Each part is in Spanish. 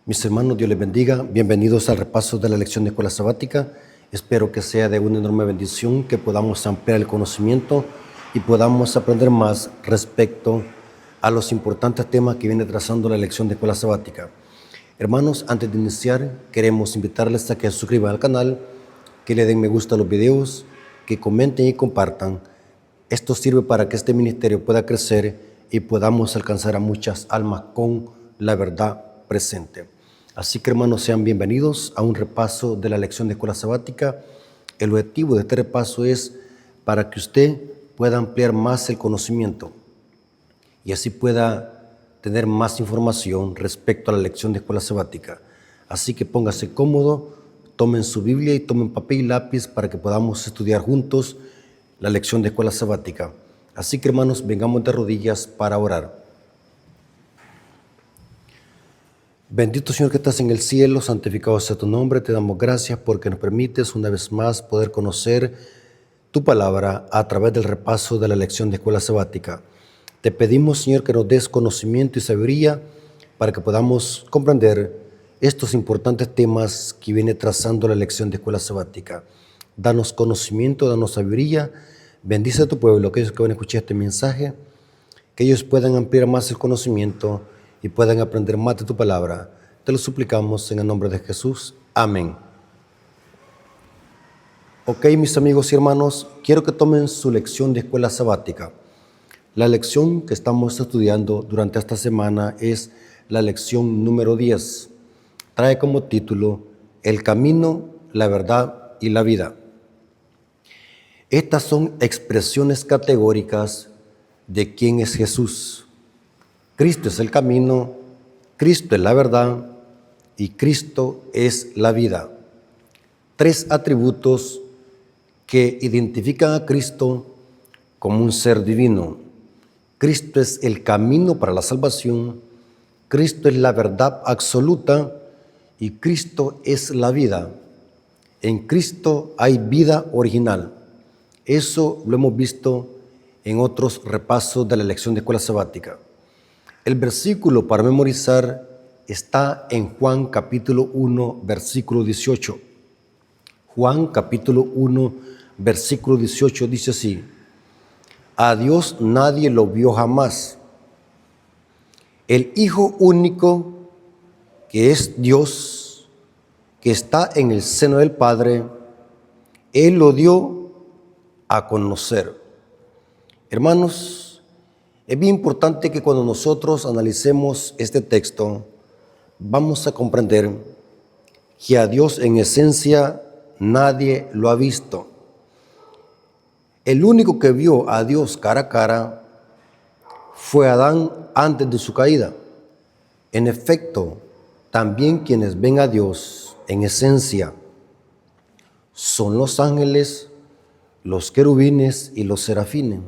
Mis hermanos, Dios les bendiga. Bienvenidos al repaso de la lección de escuela sabática. Espero que sea de una enorme bendición, que podamos ampliar el conocimiento y podamos aprender más respecto a los importantes temas que viene trazando la lección de escuela sabática. Hermanos, antes de iniciar, queremos invitarles a que se suscriban al canal, que le den me gusta a los videos, que comenten y compartan. Esto sirve para que este ministerio pueda crecer y podamos alcanzar a muchas almas con la verdad presente. Así que, hermanos, sean bienvenidos a un repaso de la lección de escuela sabática. El objetivo de este repaso es para que usted pueda ampliar más el conocimiento y así pueda tener más información respecto a la lección de escuela sabática. Así que póngase cómodo, tomen su Biblia y tomen papel y lápiz para que podamos estudiar juntos la lección de escuela sabática. Así que, hermanos, vengamos de rodillas para orar. Bendito Señor que estás en el cielo, santificado sea tu nombre. Te damos gracias porque nos permites una vez más poder conocer tu palabra a través del repaso de la lección de escuela sabática. Te pedimos, Señor, que nos des conocimiento y sabiduría para que podamos comprender estos importantes temas que viene trazando la lección de escuela sabática. Danos conocimiento, danos sabiduría. Bendice a tu pueblo, aquellos que van a escuchar este mensaje, que ellos puedan ampliar más el conocimiento y puedan aprender más de tu palabra. Te lo suplicamos en el nombre de Jesús. Amén. Ok, mis amigos y hermanos, quiero que tomen su lección de escuela sabática. La lección que estamos estudiando durante esta semana es la lección número 10. Trae como título El camino, la verdad y la vida. Estas son expresiones categóricas de quién es Jesús. Cristo es el camino, Cristo es la verdad y Cristo es la vida. Tres atributos que identifican a Cristo como un ser divino. Cristo es el camino para la salvación, Cristo es la verdad absoluta y Cristo es la vida. En Cristo hay vida original. Eso lo hemos visto en otros repasos de la lección de escuela sabática. El versículo para memorizar está en Juan capítulo 1, versículo 18. Juan capítulo 1, versículo 18 dice así: a Dios nadie lo vio jamás. El Hijo único, que es Dios, que está en el seno del Padre, Él lo dio a conocer. Hermanos, es bien importante que cuando nosotros analicemos este texto, vamos a comprender que a Dios en esencia nadie lo ha visto. El único que vio a Dios cara a cara fue Adán antes de su caída. En efecto, también quienes ven a Dios en esencia son los ángeles, los querubines y los serafines,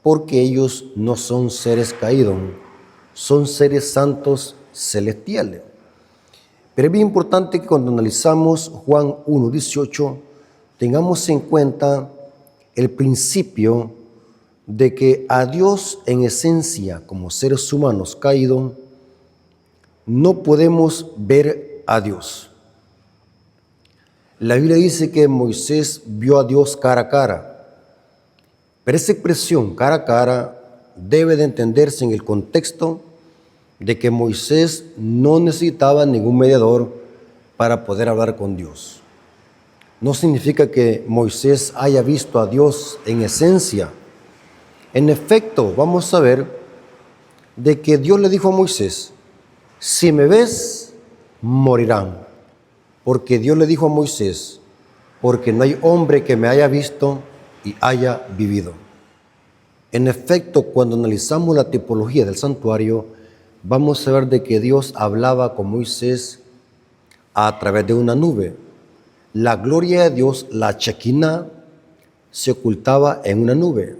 porque ellos no son seres caídos, son seres santos celestiales. Pero es bien importante que cuando analizamos Juan 1:18 tengamos en cuenta el principio de que a Dios en esencia, como seres humanos caídos, no podemos ver a Dios. La Biblia dice que Moisés vio a Dios cara a cara. Pero esa expresión cara a cara debe de entenderse en el contexto de que Moisés no necesitaba ningún mediador para poder hablar con Dios. No significa que Moisés haya visto a Dios en esencia. En efecto, vamos a ver de que Dios le dijo a Moisés: si me ves, morirán. Porque Dios le dijo a Moisés: porque no hay hombre que me haya visto y haya vivido. En efecto, cuando analizamos la tipología del santuario, vamos a ver de que Dios hablaba con Moisés a través de una nube. La gloria de Dios, la Shekinah, se ocultaba en una nube.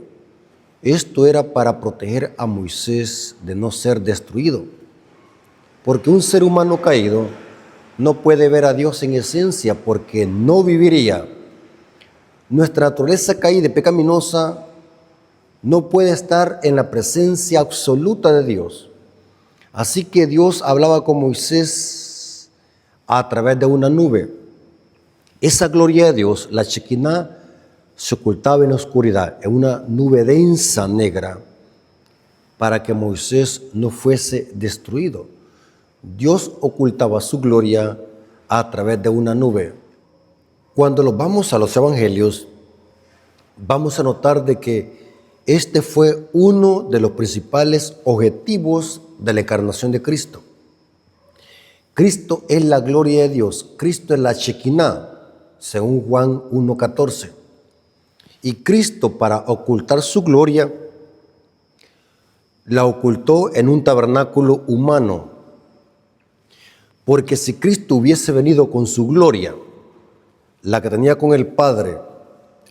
Esto era para proteger a Moisés de no ser destruido, porque un ser humano caído no puede ver a Dios en esencia porque no viviría. Nuestra naturaleza caída y pecaminosa no puede estar en la presencia absoluta de Dios. Así que Dios hablaba con Moisés a través de una nube. Esa gloria de Dios, la Shekinah, se ocultaba en la oscuridad, en una nube densa negra, para que Moisés no fuese destruido. Dios ocultaba su gloria a través de una nube. Cuando nos vamos a los evangelios, vamos a notar de que este fue uno de los principales objetivos de la encarnación de Cristo. Cristo es la gloria de Dios, Cristo es la Shekinah, según Juan 1:14. Y Cristo, para ocultar su gloria, la ocultó en un tabernáculo humano. Porque si Cristo hubiese venido con su gloria, la que tenía con el Padre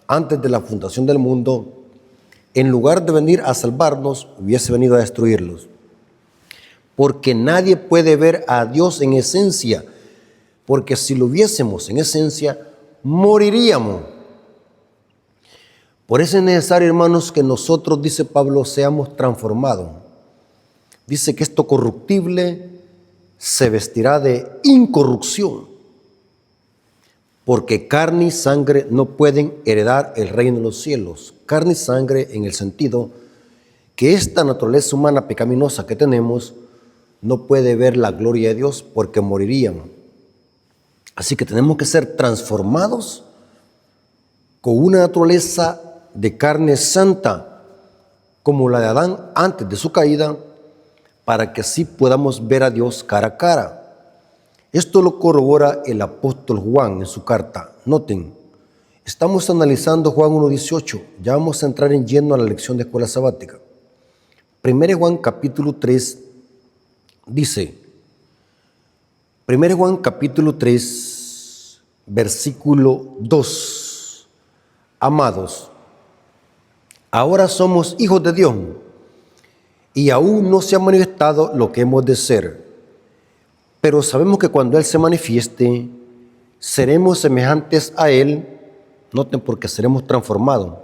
antes de la fundación del mundo, en lugar de venir a salvarnos, hubiese venido a destruirlos. Porque nadie puede ver a Dios en esencia, porque si lo viésemos en esencia, moriríamos. Por eso es necesario, hermanos, que nosotros, dice Pablo, seamos transformados. Dice que esto corruptible se vestirá de incorrupción, porque carne y sangre no pueden heredar el reino de los cielos. Carne y sangre en el sentido que esta naturaleza humana pecaminosa que tenemos no puede ver la gloria de Dios porque morirían. Así que tenemos que ser transformados con una naturaleza de carne santa como la de Adán antes de su caída, para que así podamos ver a Dios cara a cara. Esto lo corrobora el apóstol Juan en su carta. Noten, estamos analizando Juan 1:18. Ya vamos a entrar en lleno a la lección de escuela sabática. 1 Juan capítulo 3 dice, 1 Juan capítulo 3, versículo 2. Amados, ahora somos hijos de Dios, y aún no se ha manifestado lo que hemos de ser. Pero sabemos que cuando Él se manifieste, seremos semejantes a Él. Noten, porque seremos transformados.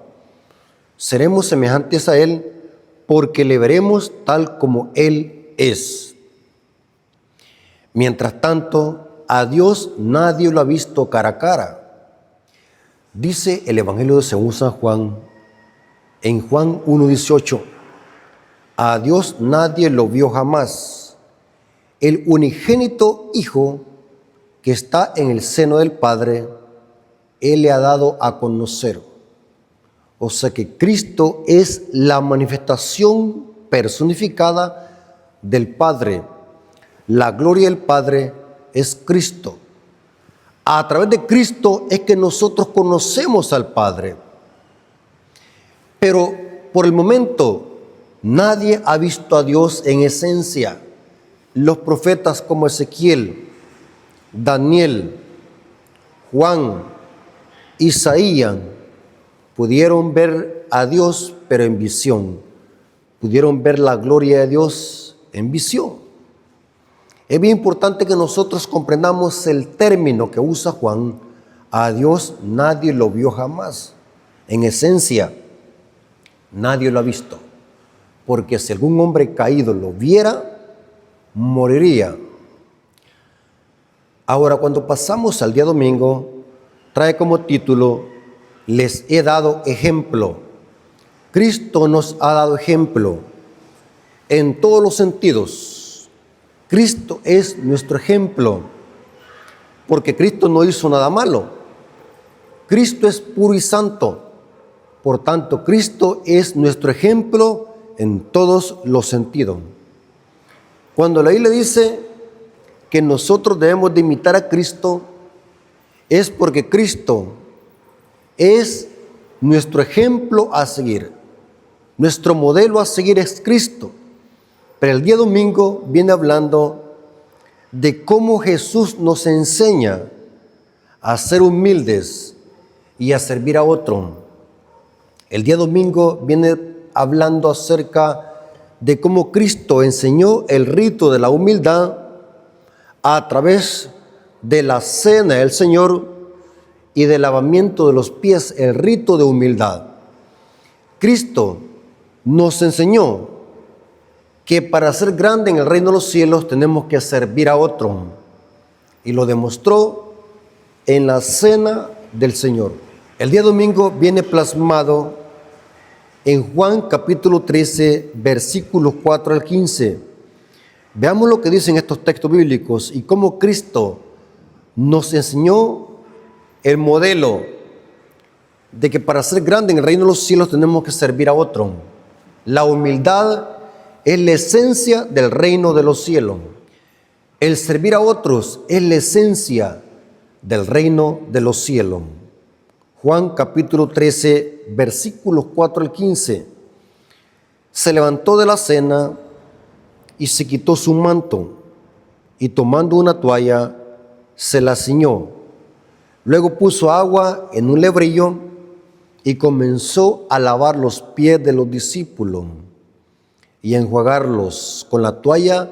Seremos semejantes a Él porque le veremos tal como Él es. Mientras tanto, a Dios nadie lo ha visto cara a cara. Dice el Evangelio de según San Juan, en Juan 1:18, a Dios nadie lo vio jamás. El unigénito Hijo que está en el seno del Padre, Él le ha dado a conocer. O sea que Cristo es la manifestación personificada del Padre. La gloria del Padre es Cristo. A través de Cristo es que nosotros conocemos al Padre. Pero por el momento nadie ha visto a Dios en esencia. Los profetas como Ezequiel, Daniel, Juan, Isaías pudieron ver a Dios, pero en visión. Pudieron ver la gloria de Dios en visión. Es bien importante que nosotros comprendamos el término que usa Juan. A Dios nadie lo vio jamás. En esencia, nadie lo ha visto. Porque si algún hombre caído lo viera, moriría. Ahora, cuando pasamos al día domingo, trae como título, les he dado ejemplo. Cristo nos ha dado ejemplo en todos los sentidos. Cristo es nuestro ejemplo, porque Cristo no hizo nada malo. Cristo es puro y santo. Por tanto, Cristo es nuestro ejemplo en todos los sentidos. Cuando la Biblia dice que nosotros debemos de imitar a Cristo, es porque Cristo es nuestro ejemplo a seguir. Nuestro modelo a seguir es Cristo. Pero el día domingo viene hablando de cómo Jesús nos enseña a ser humildes y a servir a otro. El día domingo viene hablando acerca de cómo Cristo enseñó el rito de la humildad a través de la cena del Señor y del lavamiento de los pies, el rito de humildad. Cristo nos enseñó que para ser grande en el reino de los cielos tenemos que servir a otro. Y lo demostró en la cena del Señor. El día domingo viene plasmado en Juan capítulo 13, versículos 4 al 15. Veamos lo que dicen estos textos bíblicos y cómo Cristo nos enseñó el modelo de que para ser grande en el reino de los cielos tenemos que servir a otro. La humildad es la esencia del reino de los cielos. El servir a otros es la esencia del reino de los cielos. Juan capítulo 13, versículos 4 al 15. Se levantó de la cena y se quitó su manto, y tomando una toalla, se la ciñó. Luego puso agua en un lebrillo y comenzó a lavar los pies de los discípulos y a enjuagarlos con la toalla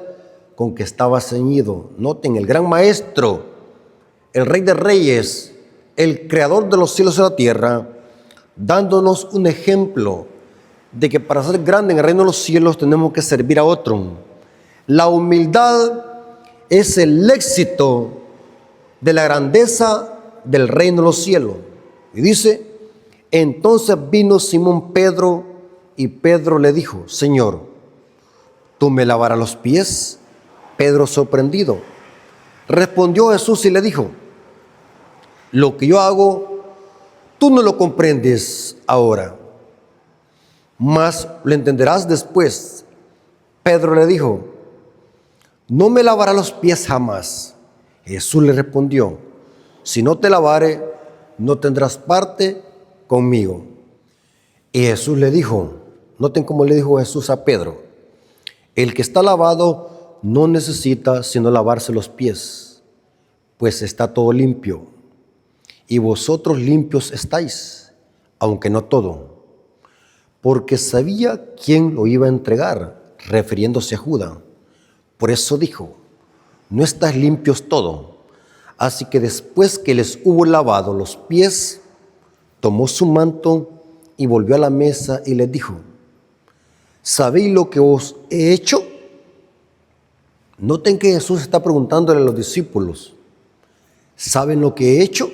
con que estaba ceñido. Noten, el gran maestro, el Rey de Reyes, el creador de los cielos y la tierra, dándonos un ejemplo de que para ser grande en el reino de los cielos tenemos que servir a otro. La humildad es el éxito de la grandeza del reino de los cielos. Y dice, entonces vino Simón Pedro y Pedro le dijo, Señor, ¿tú me lavarás los pies? Pedro sorprendido. Respondió Jesús y le dijo, lo que yo hago, tú no lo comprendes ahora, mas lo entenderás después. Pedro le dijo, no me lavarás los pies jamás. Jesús le respondió, si no te lavare, no tendrás parte conmigo. Y Jesús le dijo, noten cómo le dijo Jesús a Pedro, el que está lavado no necesita sino lavarse los pies, pues está todo limpio. Y vosotros limpios estáis, aunque no todo. Porque sabía quién lo iba a entregar, refiriéndose a Judas. Por eso dijo, no estáis limpios todo. Así que después que les hubo lavado los pies, tomó su manto y volvió a la mesa y les dijo, ¿sabéis lo que os he hecho? Noten que Jesús está preguntándole a los discípulos, ¿saben lo que he hecho?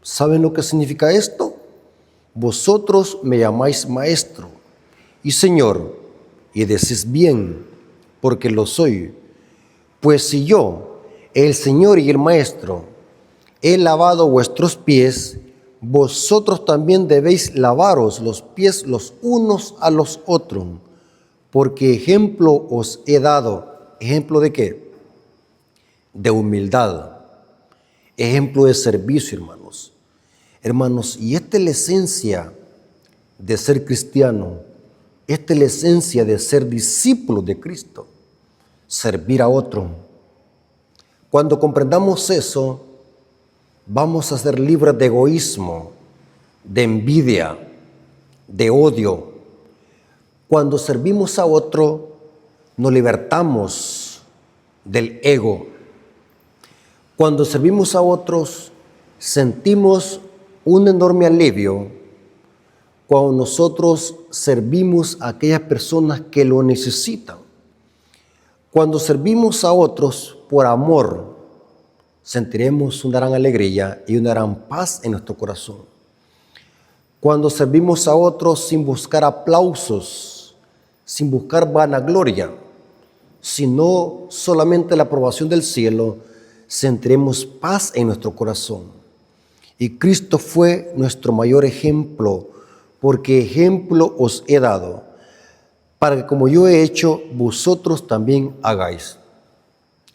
¿Saben lo que significa esto? Vosotros me llamáis maestro y Señor, y decís bien, porque lo soy. Pues si yo, el Señor y el Maestro, he lavado vuestros pies, vosotros también debéis lavaros los pies los unos a los otros, porque ejemplo os he dado. ¿Ejemplo de qué? De humildad. Ejemplo de servicio, hermanos. Hermanos, y esta es la esencia de ser cristiano. Esta es la esencia de ser discípulo de Cristo. Servir a otro. Cuando comprendamos eso, vamos a ser libres de egoísmo, de envidia, de odio. Cuando servimos a otro, nos libertamos del ego. Cuando servimos a otros, sentimos un enorme alivio cuando nosotros servimos a aquellas personas que lo necesitan. Cuando servimos a otros por amor, sentiremos una gran alegría y una gran paz en nuestro corazón. Cuando servimos a otros sin buscar aplausos, sin buscar vanagloria, sino solamente la aprobación del cielo, sentiremos paz en nuestro corazón. Y Cristo fue nuestro mayor ejemplo, porque ejemplo os he dado, para que como yo he hecho, vosotros también hagáis.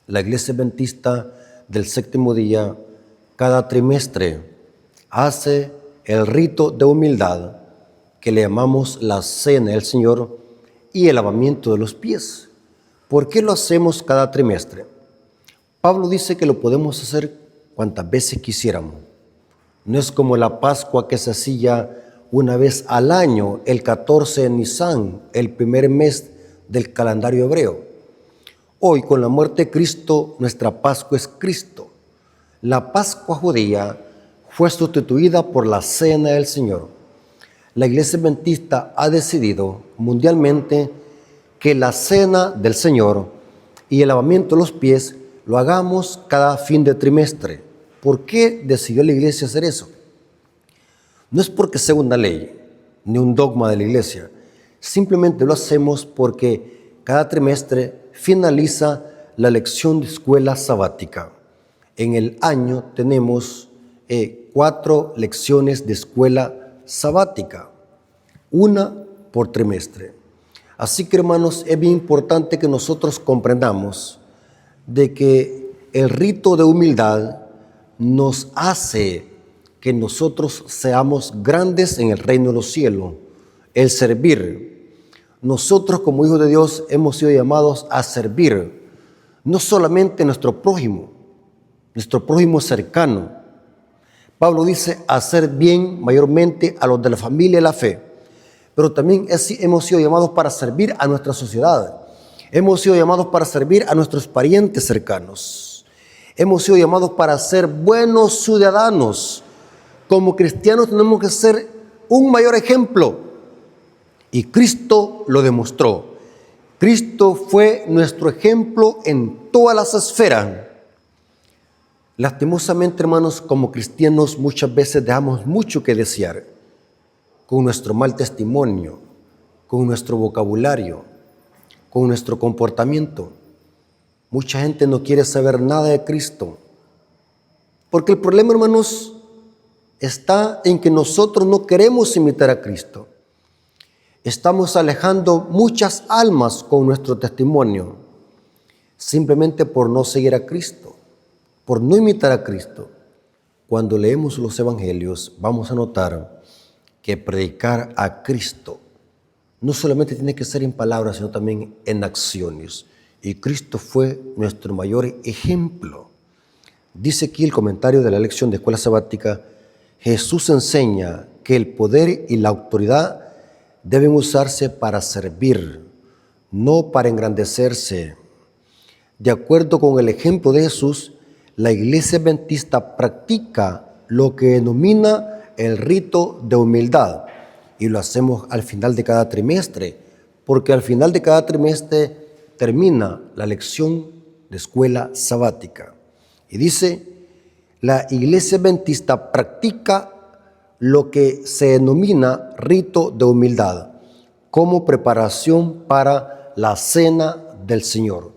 La Iglesia Adventista del Séptimo Día, cada trimestre, hace el rito de humildad, que le llamamos la Cena del Señor, y el lavamiento de los pies. ¿Por qué lo hacemos cada trimestre? Pablo dice que lo podemos hacer cuantas veces quisiéramos. No es como la Pascua que se hacía una vez al año, el 14 de Nisan, el primer mes del calendario hebreo. Hoy, con la muerte de Cristo, nuestra Pascua es Cristo. La Pascua judía fue sustituida por la Cena del Señor. La Iglesia Adventista ha decidido mundialmente que la cena del Señor y el lavamiento de los pies lo hagamos cada fin de trimestre. ¿Por qué decidió la iglesia hacer eso? No es porque sea una ley ni un dogma de la iglesia. Simplemente lo hacemos porque cada trimestre finaliza la lección de escuela sabática. En el año tenemos 4 lecciones de escuela sabática, una por trimestre. Así que, hermanos, es bien importante que nosotros comprendamos de que el rito de humildad nos hace que nosotros seamos grandes en el reino de los cielos, el servir. Nosotros como hijos de Dios hemos sido llamados a servir, no solamente a nuestro prójimo cercano. Pablo dice hacer bien mayormente a los de la familia y la fe, pero también hemos sido llamados para servir a nuestra sociedad. Hemos sido llamados para servir a nuestros parientes cercanos. Hemos sido llamados para ser buenos ciudadanos. Como cristianos tenemos que ser un mayor ejemplo. Y Cristo lo demostró. Cristo fue nuestro ejemplo en todas las esferas. Lastimosamente, hermanos, como cristianos muchas veces dejamos mucho que desear con nuestro mal testimonio, con nuestro vocabulario, con nuestro comportamiento. Mucha gente no quiere saber nada de Cristo. Porque el problema, hermanos, está en que nosotros no queremos imitar a Cristo. Estamos alejando muchas almas con nuestro testimonio, simplemente por no seguir a Cristo, por no imitar a Cristo. Cuando leemos los evangelios, vamos a notar que predicar a Cristo no solamente tiene que ser en palabras, sino también en acciones. Y Cristo fue nuestro mayor ejemplo. Dice aquí el comentario de la lección de escuela sabática: Jesús enseña que el poder y la autoridad deben usarse para servir, no para engrandecerse. De acuerdo con el ejemplo de Jesús, la Iglesia Adventista practica lo que denomina el rito de humildad, y lo hacemos al final de cada trimestre, porque al final de cada trimestre termina la lección de escuela sabática. Y dice, la Iglesia Adventista practica lo que se denomina rito de humildad como preparación para la cena del Señor.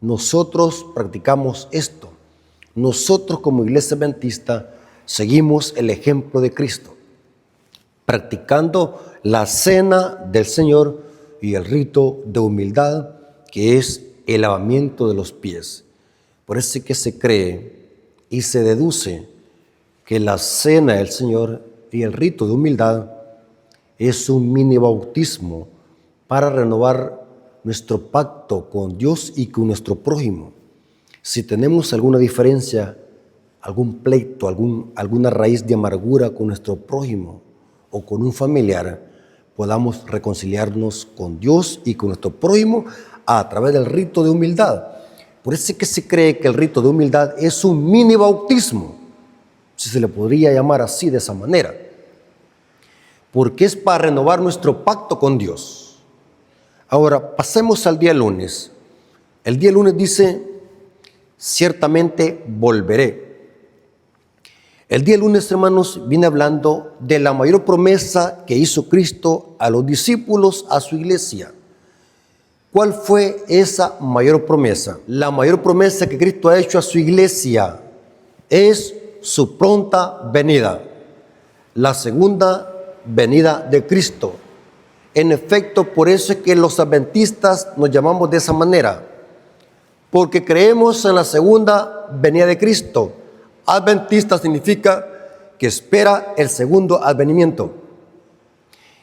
Nosotros practicamos esto. Nosotros como Iglesia Adventista seguimos el ejemplo de Cristo, practicando la cena del Señor y el rito de humildad, que es el lavamiento de los pies. Por eso es que se cree y se deduce que la cena del Señor y el rito de humildad es un mini bautismo para renovar nuestro pacto con Dios y con nuestro prójimo. Si tenemos alguna diferencia, algún pleito, alguna raíz de amargura con nuestro prójimo o con un familiar, podamos reconciliarnos con Dios y con nuestro prójimo a través del rito de humildad. Por eso es que se cree que el rito de humildad es un mini bautismo, si se le podría llamar así, de esa manera, porque es para renovar nuestro pacto con Dios. Ahora, pasemos al día lunes. El día lunes dice, ciertamente volveré. El día lunes, hermanos, viene hablando de la mayor promesa que hizo Cristo a los discípulos, a su iglesia. ¿Cuál fue esa mayor promesa? La mayor promesa que Cristo ha hecho a su iglesia es su pronta venida, la segunda venida de Cristo. En efecto, por eso es que los adventistas nos llamamos de esa manera, porque creemos en la segunda venida de Cristo. Adventista significa que espera el segundo advenimiento.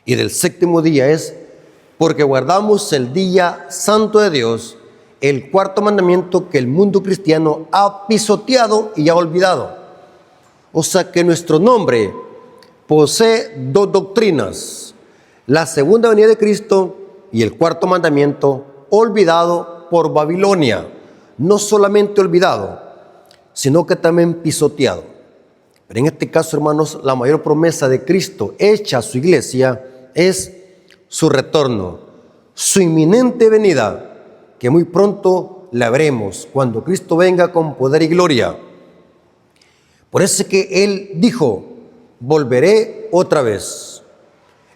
Y del séptimo día es porque guardamos el día santo de Dios, el cuarto mandamiento que el mundo cristiano ha pisoteado y ha olvidado. O sea que nuestro nombre posee dos doctrinas: la segunda venida de Cristo y el cuarto mandamiento, olvidado por Babilonia. No solamente olvidado, sino que también pisoteado. Pero en este caso, hermanos, la mayor promesa de Cristo hecha a su iglesia es su retorno, su inminente venida, que muy pronto la veremos, cuando Cristo venga con poder y gloria. Por eso es que Él dijo, volveré otra vez.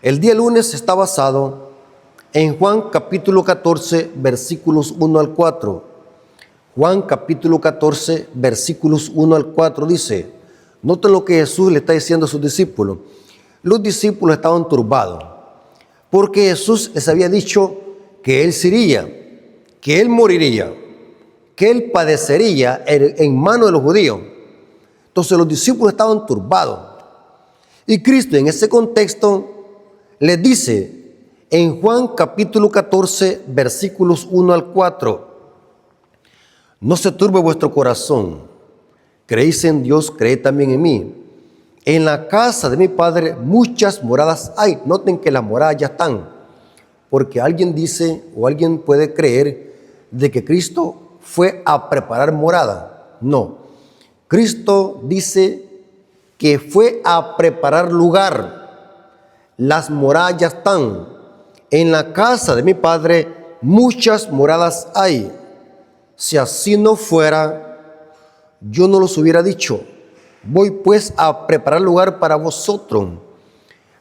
El día lunes está basado en Juan capítulo 14, versículos 1 al 4. Juan capítulo 14, versículos 1 al 4 dice, noten lo que Jesús le está diciendo a sus discípulos. Los discípulos estaban turbados, porque Jesús les había dicho que Él se iría, que Él moriría, que Él padecería en manos de los judíos. Entonces los discípulos estaban turbados. Y Cristo en ese contexto les dice en Juan capítulo 14, versículos 1 al 4, no se turbe vuestro corazón, creéis en Dios, creed también en mí. En la casa de mi Padre muchas moradas hay. Noten que las moradas ya están, porque alguien dice o alguien puede creer de que Cristo fue a preparar morada. No, Cristo dice que fue a preparar lugar. Las moradas ya están. En la casa de mi Padre muchas moradas hay. Si así no fuera, yo no los hubiera dicho. Voy pues a preparar lugar para vosotros.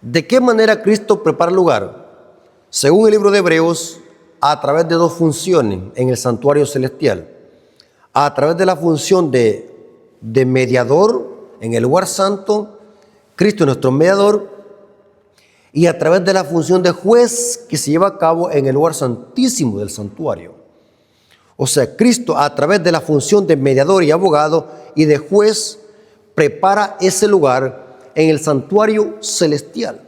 ¿De qué manera Cristo prepara lugar? Según el libro de Hebreos, a través de dos funciones en el santuario celestial. A través de la función de mediador en el lugar santo, Cristo es nuestro mediador, y a través de la función de juez que se lleva a cabo en el lugar santísimo del santuario. O sea, Cristo a través de la función de mediador y abogado y de juez prepara ese lugar en el santuario celestial.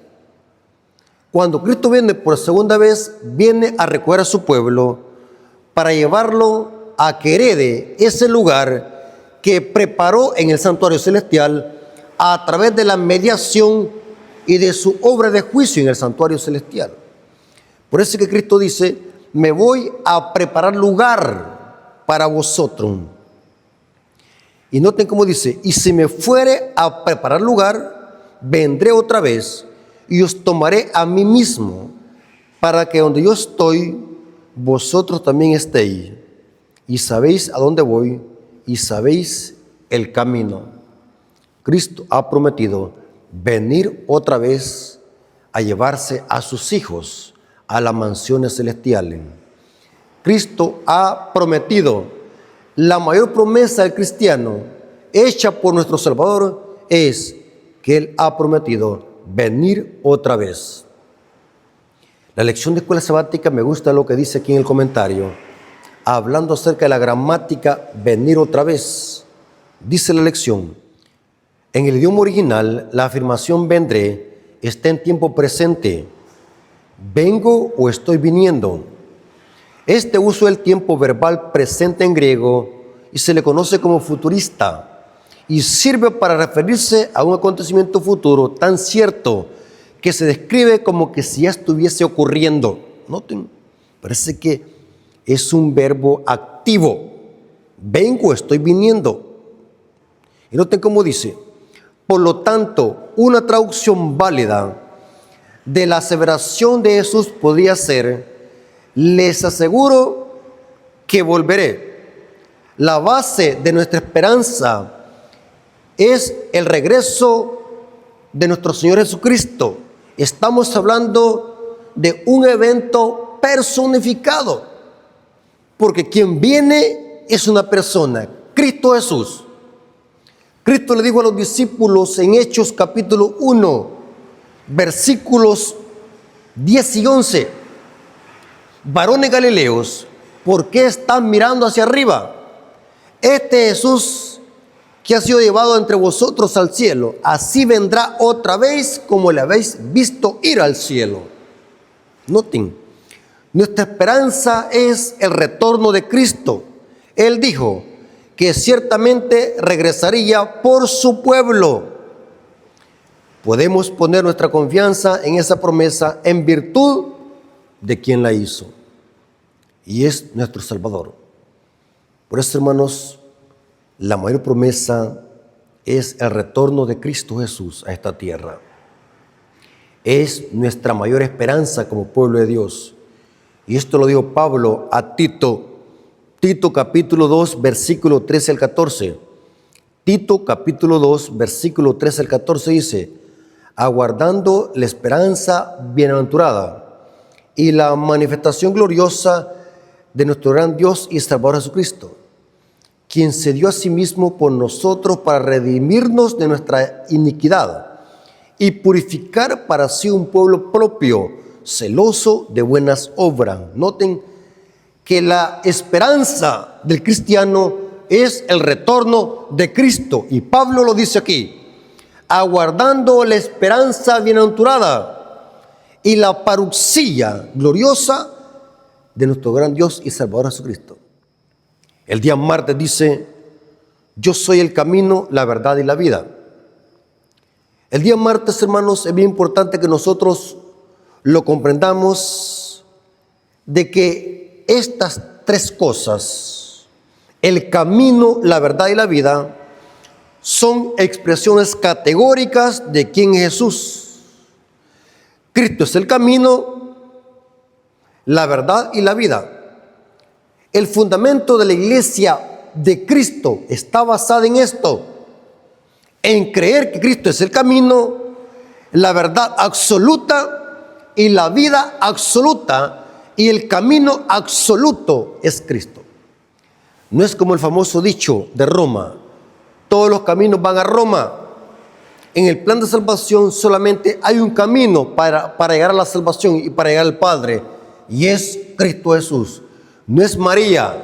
Cuando Cristo viene por segunda vez, viene a recoger a su pueblo para llevarlo a que herede ese lugar que preparó en el santuario celestial a través de la mediación y de su obra de juicio en el santuario celestial. Por eso es que Cristo dice, me voy a preparar lugar para vosotros. Y noten cómo dice, y si me fuere a preparar lugar, vendré otra vez y os tomaré a mí mismo, para que donde yo estoy, vosotros también estéis. Y sabéis a dónde voy, y sabéis el camino. Cristo ha prometido venir otra vez a llevarse a sus hijos a las mansiones celestiales. Cristo ha prometido, la mayor promesa del cristiano hecha por nuestro Salvador es que Él ha prometido venir otra vez. La lección de escuela sabática me gusta lo que dice aquí en el comentario, hablando acerca de la gramática venir otra vez. Dice la lección, en el idioma original la afirmación vendré está en tiempo presente. Vengo o estoy viniendo. Este uso del tiempo verbal presente en griego y se le conoce como futurista y sirve para referirse a un acontecimiento futuro tan cierto que se describe como que si ya estuviese ocurriendo. Noten, parece que es un verbo activo. Vengo, estoy viniendo. Y noten cómo dice, por lo tanto, una traducción válida de la aseveración de Jesús podría ser, les aseguro que volveré. La base de nuestra esperanza es el regreso de nuestro Señor Jesucristo. Estamos hablando de un evento personificado, porque quien viene es una persona, Cristo Jesús. Cristo le dijo a los discípulos en Hechos capítulo 1, versículos 10 y 11, varones galileos, ¿por qué están mirando hacia arriba? Este Jesús que ha sido llevado entre vosotros al cielo, así vendrá otra vez como le habéis visto ir al cielo. Noten, nuestra esperanza es el retorno de Cristo. Él dijo que ciertamente regresaría por su pueblo. Podemos poner nuestra confianza en esa promesa en virtud de quien la hizo, y es nuestro Salvador. Por eso, hermanos, la mayor promesa es el retorno de Cristo Jesús a esta tierra. Es nuestra mayor esperanza como pueblo de Dios. Y esto lo dijo Pablo a Tito. Tito capítulo 2, versículo 13 al 14. Tito capítulo 2, versículo 13 al 14 dice: aguardando la esperanza bienaventurada y la manifestación gloriosa de nuestro gran Dios y Salvador Jesucristo, quien se dio a sí mismo por nosotros para redimirnos de nuestra iniquidad y purificar para sí un pueblo propio, celoso de buenas obras. Noten que la esperanza del cristiano es el retorno de Cristo. Y Pablo lo dice aquí: aguardando la esperanza bienaventurada y la paruxía gloriosa de nuestro gran Dios y Salvador Jesucristo. El día martes dice: yo soy el camino, la verdad y la vida. El día martes, hermanos, es bien importante que nosotros lo comprendamos, de que estas tres cosas, el camino, la verdad y la vida, son expresiones categóricas de quién es Jesús. Cristo es el camino, la verdad y la vida. El fundamento de la iglesia de Cristo está basado en esto, en creer que Cristo es el camino, la verdad absoluta y la vida absoluta, y el camino absoluto es Cristo. No es como el famoso dicho de Roma: todos los caminos van a Roma. En el plan de salvación solamente hay un camino para llegar a la salvación y para llegar al Padre, y es Cristo Jesús. No es María,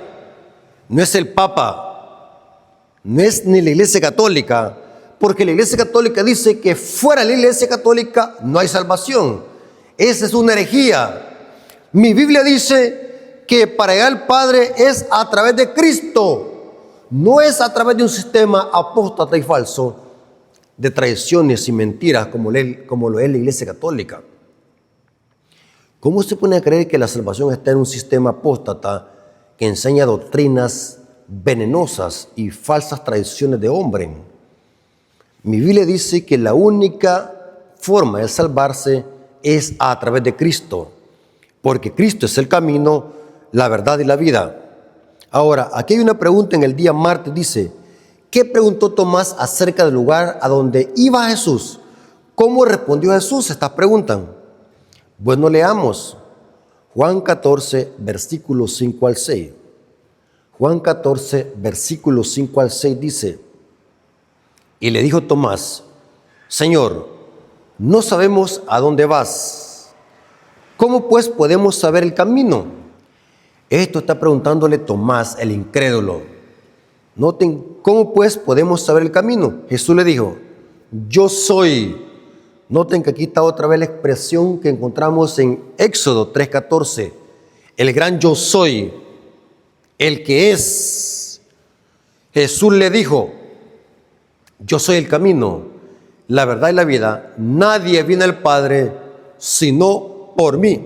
no es el Papa, no es ni la Iglesia Católica, porque la Iglesia Católica dice que fuera de la Iglesia Católica no hay salvación. Esa es una herejía. Mi Biblia dice que para llegar al Padre es a través de Cristo, no es a través de un sistema apóstata y falso de traiciones y mentiras como lo es la Iglesia Católica. ¿Cómo se pone a creer que la salvación está en un sistema apóstata que enseña doctrinas venenosas y falsas tradiciones de hombre? Mi Biblia dice que la única forma de salvarse es a través de Cristo, porque Cristo es el camino, la verdad y la vida. Ahora, aquí hay una pregunta en el día martes, dice: ¿qué preguntó Tomás acerca del lugar a donde iba Jesús? ¿Cómo respondió Jesús? Estas preguntan. Bueno, leamos Juan 14, versículos 5 al 6. Juan 14, versículos 5 al 6 dice: y le dijo Tomás: Señor, no sabemos a dónde vas. ¿Cómo pues podemos saber el camino? Esto está preguntándole Tomás, el incrédulo. Noten, ¿cómo pues podemos saber el camino? Jesús le dijo: yo soy. Noten que aquí está otra vez la expresión que encontramos en Éxodo 3:14. El gran yo soy, el que es. Jesús le dijo: yo soy el camino, la verdad y la vida. Nadie viene al Padre sino por mí.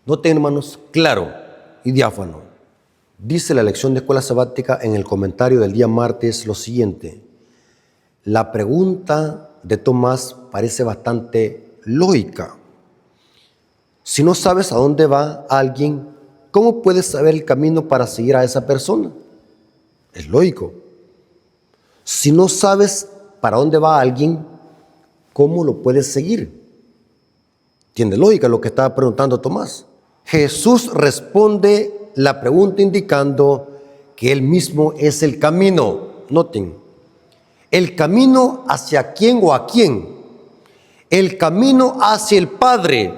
Noten, hermanos, claro y diáfano. Dice la lección de escuela sabática en el comentario del día martes lo siguiente: la pregunta de Tomás parece bastante lógica. Si no sabes a dónde va alguien, ¿cómo puedes saber el camino para seguir a esa persona? Es lógico. Si no sabes para dónde va alguien, ¿cómo lo puedes seguir? Tiene lógica lo que estaba preguntando Tomás. Jesús responde la pregunta indicando que Él mismo es el camino. Noten, el camino hacia quién o a quién. El camino hacia el Padre.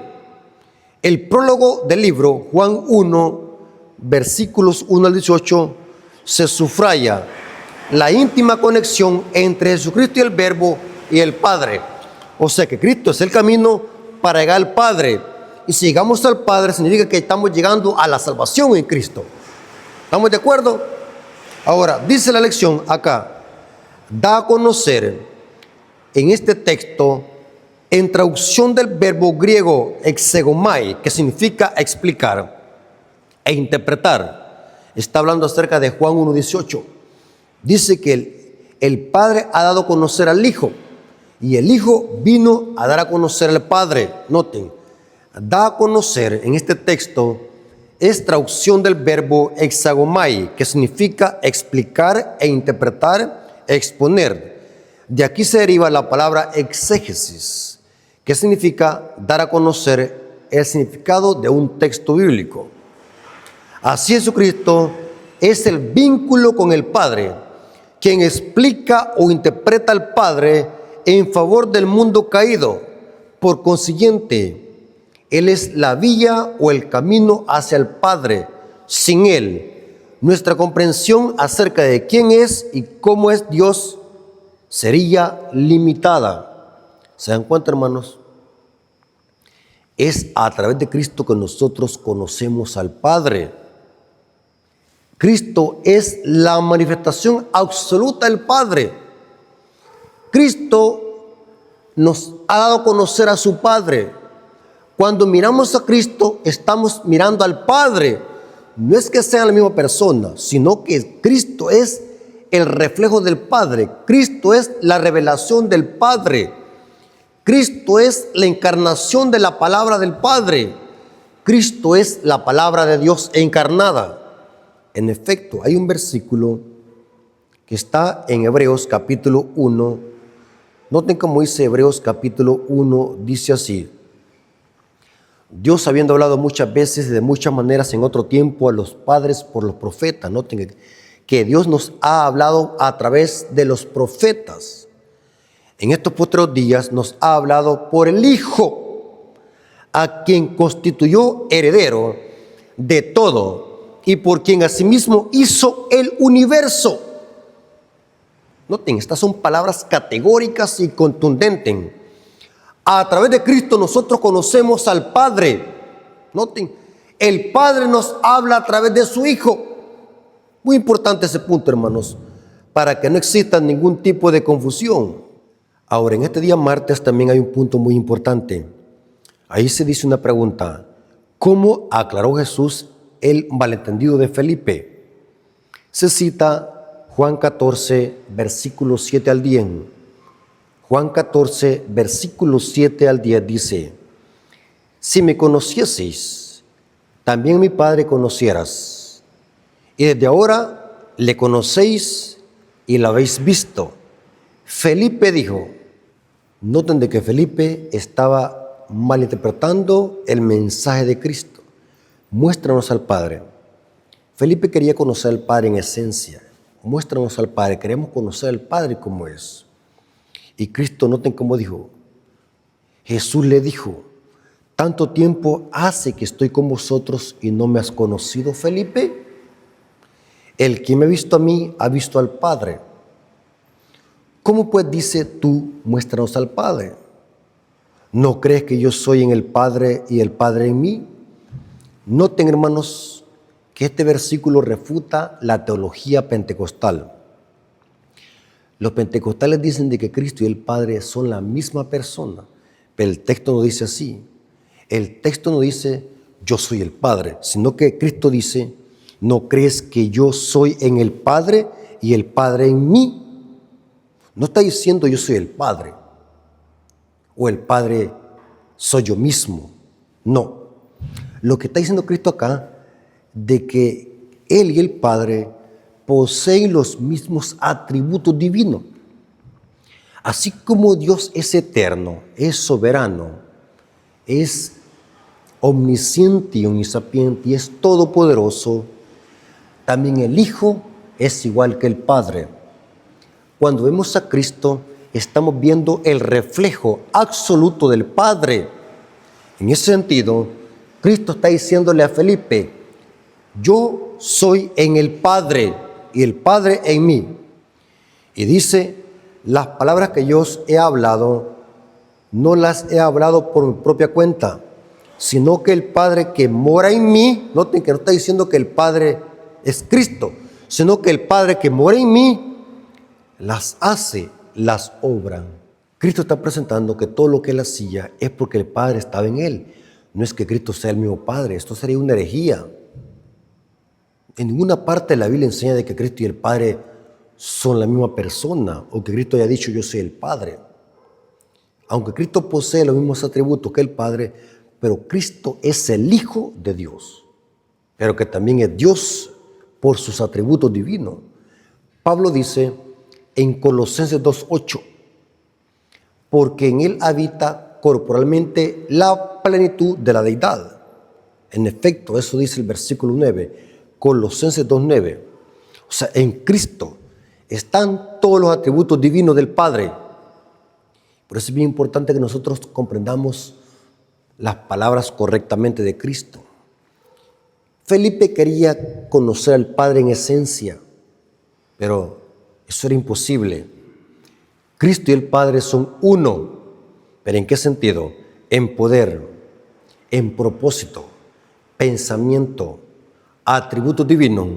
El prólogo del libro, Juan 1, versículos 1 al 18, se subraya la íntima conexión entre Jesucristo y el Verbo y el Padre. O sea que Cristo es el camino para llegar al Padre. Y si llegamos al Padre, significa que estamos llegando a la salvación en Cristo. ¿Estamos de acuerdo? Ahora, dice la lección acá: da a conocer en este texto, en traducción del verbo griego exegomai, que significa explicar e interpretar. Está hablando acerca de Juan 1:18. Dice que el Padre ha dado a conocer al Hijo y el Hijo vino a dar a conocer al Padre. Noten, da a conocer en este texto es traducción del verbo exagomai, que significa explicar e interpretar, exponer. De aquí se deriva la palabra exégesis, que significa dar a conocer el significado de un texto bíblico. Así Jesucristo es el vínculo con el Padre, quien explica o interpreta al Padre en favor del mundo caído. Por consiguiente, Él es la vía o el camino hacia el Padre. Sin Él, nuestra comprensión acerca de quién es y cómo es Dios sería limitada. ¿Se dan cuenta, hermanos? Es a través de Cristo que nosotros conocemos al Padre. Cristo es la manifestación absoluta del Padre. Cristo nos ha dado a conocer a su Padre. Cuando miramos a Cristo, estamos mirando al Padre. No es que sea la misma persona, sino que Cristo es el reflejo del Padre. Cristo es la revelación del Padre. Cristo es la encarnación de la palabra del Padre. Cristo es la palabra de Dios encarnada. En efecto, hay un versículo que está en Hebreos capítulo 1. Noten cómo dice Hebreos capítulo 1, dice así: Dios, habiendo hablado muchas veces de muchas maneras en otro tiempo a los padres por los profetas. Noten que Dios nos ha hablado a través de los profetas. En estos postreros días nos ha hablado por el Hijo, a quien constituyó heredero de todo y por quien asimismo hizo el universo. Noten, estas son palabras categóricas y contundentes. A través de Cristo nosotros conocemos al Padre. Noten, el Padre nos habla a través de su Hijo. Muy importante ese punto, hermanos, para que no exista ningún tipo de confusión. Ahora, en este día martes también hay un punto muy importante. Ahí se dice una pregunta: ¿cómo aclaró Jesús el malentendido de Felipe? Se cita Juan 14, versículos 7 al 10. Juan 14, versículos 7 al 10 dice: Si me conocieseis, también mi Padre conocieras, y desde ahora le conocéis y lo habéis visto. Felipe dijo. Noten de que Felipe estaba malinterpretando el mensaje de Cristo. Muéstranos al Padre. Felipe quería conocer al Padre en esencia. Muéstranos al Padre. Queremos conocer al Padre como es. Y Cristo, noten cómo dijo. Jesús le dijo: ¿tanto tiempo hace que estoy con vosotros y no me has conocido, Felipe? El que me ha visto a mí, ha visto al Padre. ¿Cómo pues dice tú, muéstranos al Padre? ¿No crees que yo soy en el Padre y el Padre en mí? Noten, hermanos, que este versículo refuta la teología pentecostal. Los pentecostales dicen de que Cristo y el Padre son la misma persona, pero el texto no dice así. El texto no dice yo soy el Padre, sino que Cristo dice: ¿no crees que yo soy en el Padre y el Padre en mí? No está diciendo yo soy el Padre o el Padre soy yo mismo. No. Lo que está diciendo Cristo acá, de que Él y el Padre poseen los mismos atributos divinos. Así como Dios es eterno, es soberano, es omnisciente y omnisapiente y es todopoderoso, también el Hijo es igual que el Padre. Cuando vemos a Cristo, estamos viendo el reflejo absoluto del Padre. En ese sentido, Cristo está diciéndole a Felipe: yo soy en el Padre y el Padre en mí. Y dice: las palabras que yo os he hablado, no las he hablado por mi propia cuenta, sino que el Padre que mora en mí, noten que no está diciendo que el Padre es Cristo, sino que el Padre que mora en mí las hace, las obra. Cristo está presentando que todo lo que Él hacía es porque el Padre estaba en Él. No es que Cristo sea el mismo Padre, esto sería una herejía. En ninguna parte de la Biblia enseña de que Cristo y el Padre son la misma persona, o que Cristo haya dicho yo soy el Padre. Aunque Cristo posee los mismos atributos que el Padre, pero Cristo es el Hijo de Dios, pero que también es Dios por sus atributos divinos. Pablo dice en Colosenses 2:8, porque en Él habita corporalmente la plenitud de la deidad. En efecto, eso dice el versículo 9, Colosenses 2:9. O sea, en Cristo están todos los atributos divinos del Padre. Por eso es bien importante que nosotros comprendamos las palabras correctamente de Cristo. Felipe quería conocer al Padre en esencia, pero eso era imposible. Cristo y el Padre son uno, pero ¿en qué sentido? En poder, en propósito, pensamiento, atributos divinos.